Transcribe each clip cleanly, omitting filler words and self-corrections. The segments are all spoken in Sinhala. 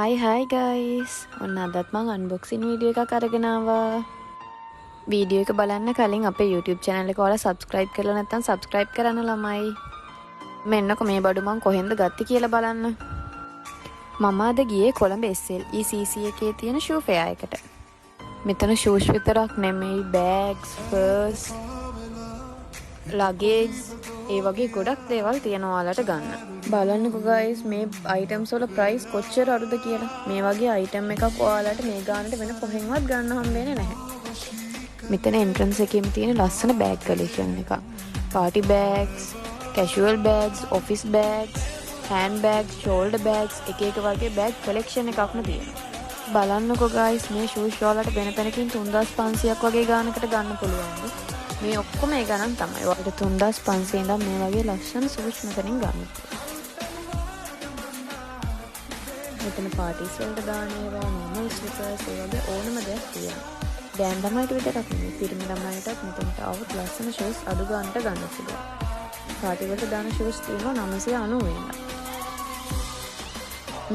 Hi guys. ඔන්න අදත් මම unboxing වීඩියෝ එකක් අරගෙන ආවා. වීඩියෝ එක බලන්න කලින් අපේ YouTube channel එක ඔයාලා subscribe කරලා නැත්නම් subscribe කරන්න ළමයි. මෙන්නකො මේ බඩු මම කොහෙන්ද ගත්තේ කියලා බලන්න. මම අද ගියේ කොළඹ SLECC එකේ තියෙන shoe fair එකට. මෙතන shoes විතරක් නෙමෙයි bags, purse, luggage ඒ වගේ ගොඩක් දේවල් තියෙනවා ඔයාලට ගන්න. බලන්නකෝ guys මේ items වල price කොච්චර අඩුද කියලා. මේ වගේ item එකක් ඔයාලට මේ ගානට වෙන කොහෙන්වත් ගන්න හම්බෙන්නේ නැහැ. මෙතන entrance එකේම තියෙන ලස්සන bag collection එක. party bags, casual bags, office bags, hand bags, shoulder bags එක වගේ bag collection එකක්ම තියෙනවා. බලන්නකෝ guys මේ shoes වලට වෙන තැනකින් 3500ක් වගේ ගානකට ගන්න පුළුවන්. මේ ඔක්කොම ඒ ගණන් තමයි. ඔයාලට 3500 ඉඳන් මේ වගේ ලස්සන shoes මෙතනින් ගන්න. මෙතන parties වලට දාන ඒවා, normal slippers ඒ වගේ ඕනම දෙයක් තියෙනවා. දැන් ළමයිට විතරක් නෙමෙයි පිරිමි ළමයිටත් මෙතනට આવුත් ලස්සන shoes අඩු ගන්නට ගන්න පුළුවන්. party වලට දාන shoes තියෙනවා 990 ඉඳන්.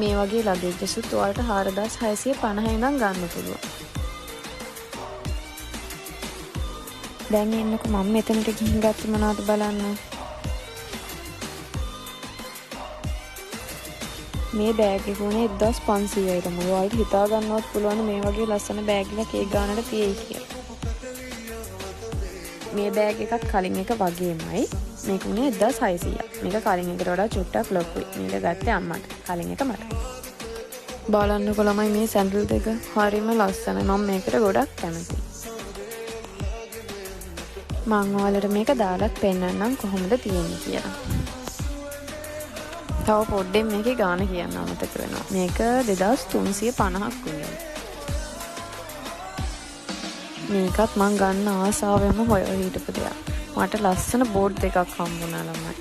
මේ වගේ luggage උත් ඔයාලට 4650 ඉඳන් ගන්න පුළුවන්. දැන් එන්නකො මම මෙතනට ගිහින් ගත්තේ මොනවද බලන්න. මේ බෑග් එක උනේ 1500යි තමයි. ඔයාලට හිතා ගන්නවත් පුළුවන් මේ වගේ ලස්සන බෑග් එකක් ඒ ගානට තියෙයි කියලා. මේ බෑග් එකත් කලින් එක වගේමයි. මේක උනේ 1600ක්. මේක කලින් එකට වඩා චුට්ටක් ලොකුයි. මේක ගත්තේ අම්මට. කලින් එක මට. බලන්නකො ළමයි මේ සැන්ඩල් දෙක හරිම ලස්සනයි. මම මේකට ගොඩක් කැමතියි. මම ඔයාලට මේක දාලත් පෙන්නන්නම් කොහොමද තියෙන්නේ කියලා. තව පොඩ්ඩෙන් මේකේ ගාන කියන්න අමතක වෙනවා. මේක 2350ක් වුණා. මේකත් මං ගන්න ආසාවෙන්ම හොයලා හිටපු දෙයක්. මට ලස්සන බෝඩ් දෙකක් හම්බුණා ළමයි.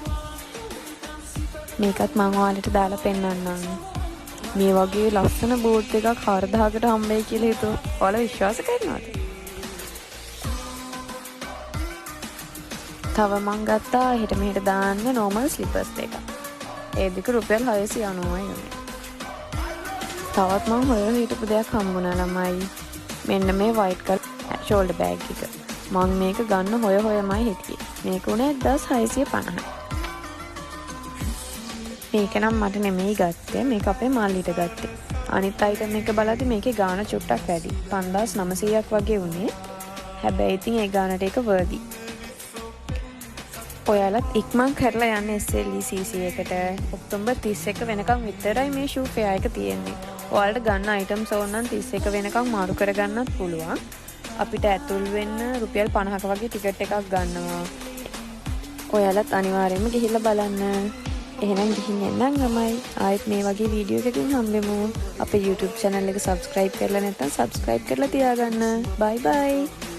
මේකත් මං ඔයාලට දාලා පෙන්නන්නම්. මේ වගේ ලස්සන බෝඩ් දෙකක් 4000කට හම්බෙයි කියලා හිතුවා. ඔයාලා විශ්වාස කරනවද? තව මං ගත්තා හිට මෙහෙට දාන්න normal slippers දෙකක්. ඒ දෙක රුපියල් 690යි. තවත් මං හොයලා හිටපු දෙයක් හම්බුණා ළමයි. මෙන්න මේ white color shoulder bag එක. මං මේක ගන්න හොයමයි හිටියේ. මේක උනේ 1650යි. මේක නම් මට නෙමෙයි ගත්තේ. මේක අපේ මල්ලිට ගත්තේ. අනිත් item එක බලද්දි මේකේ ගාන චුට්ටක් වැඩි. 5900ක් වගේ උනේ. හැබැයි ඉතින් ඒ ගානට ඒක worthy. ඔයාලත් ඉක්මන් කරලා යන්න SLECC එකට. ඔක්තෝබර් 31 වෙනකම් විතරයි මේ shoe fair එක තියෙන්නේ. ඔයාලට ගන්න items ඕන නම් 31 වෙනකම් මාරු කරගන්නත් පුළුවන්. අපිට ඇතුල් වෙන්න රුපියල් 50ක වගේ ටිකට් එකක් ගන්නවා. ඔයාලත් අනිවාර්යයෙන්ම ගිහිල්ලා බලන්න. එහෙනම් ගිහින් එන්නම් ළමයි. ආයෙත් මේ වගේ වීඩියෝ එකකින් හම්බෙමු. අපේ YouTube channel එක subscribe කරලා නැත්නම් subscribe කරලා තියාගන්න. bye bye.